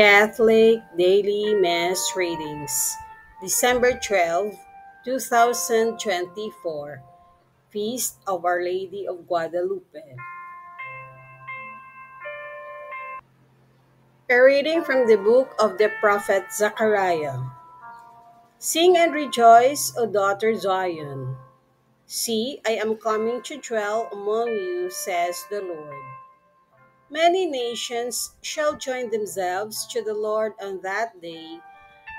Catholic Daily Mass Readings, December 12, 2024, Feast of Our Lady of Guadalupe. A reading from the book of the prophet Zechariah. Sing and rejoice, O daughter Zion. See, I am coming to dwell among you, says the Lord. Many nations shall join themselves to the Lord on that day,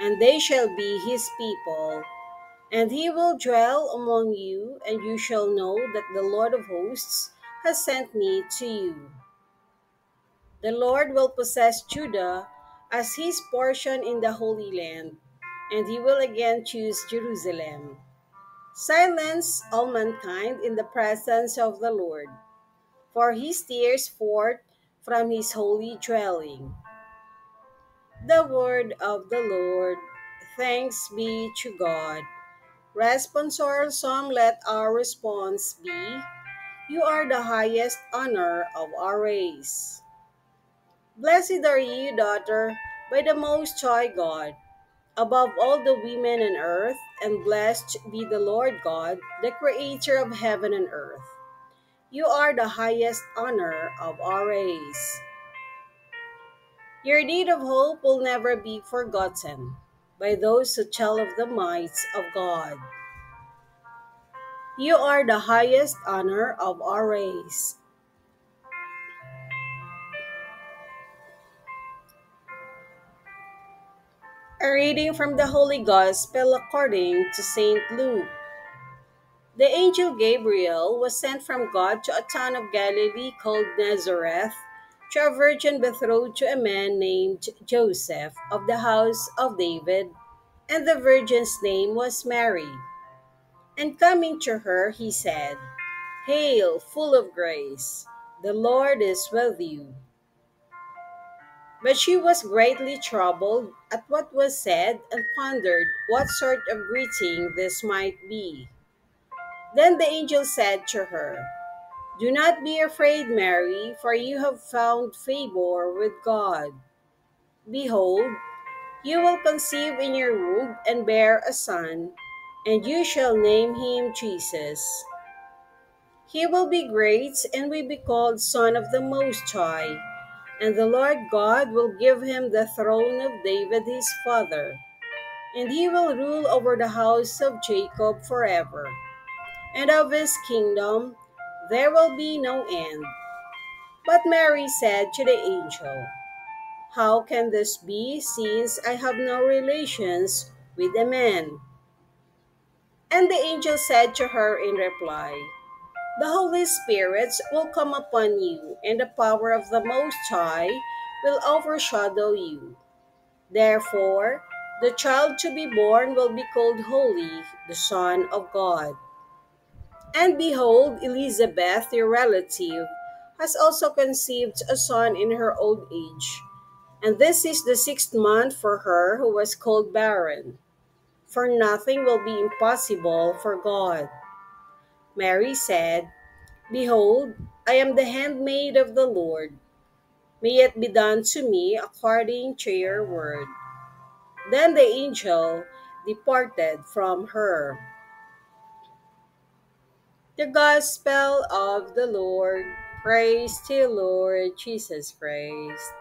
and they shall be his people. And he will dwell among you, and you shall know that the Lord of hosts has sent me to you. The Lord will possess Judah as his portion in the Holy Land, and he will again choose Jerusalem. Silence all mankind in the presence of the Lord, for he steers forth from his holy dwelling. The word of the Lord. Thanks be to God. Responsorial Psalm, let our response be, you are the highest honor of our race. Blessed are you, daughter, by the Most High God, above all the women on earth, and blessed be the Lord God, the Creator of heaven and earth. You are the highest honor of our race. Your deed of hope will never be forgotten by those who tell of the mights of God. You are the highest honor of our race. A reading from the Holy Gospel according to St. Luke. The angel Gabriel was sent from God to a town of Galilee called Nazareth, to a virgin betrothed to a man named Joseph of the house of David, and the virgin's name was Mary. And coming to her, he said, Hail, full of grace, the Lord is with you. But she was greatly troubled at what was said and pondered what sort of greeting this might be. Then the angel said to her, Do not be afraid, Mary, for you have found favor with God. Behold, you will conceive in your womb and bear a son, and you shall name him Jesus. He will be great and will be called Son of the Most High, and the Lord God will give him the throne of David his father, and he will rule over the house of Jacob forever, and of his kingdom there will be no end. But Mary said to the angel, How can this be, since I have no relations with a man? And the angel said to her in reply, The Holy Spirit will come upon you, and the power of the Most High will overshadow you. Therefore, the child to be born will be called Holy, the Son of God. And behold, Elizabeth, your relative, has also conceived a son in her old age. And this is the 6th month for her who was called barren. For nothing will be impossible for God. Mary said, Behold, I am the handmaid of the Lord. May it be done to me according to your word. Then the angel departed from her. The Gospel of the Lord. Praise to you, Lord Jesus Christ.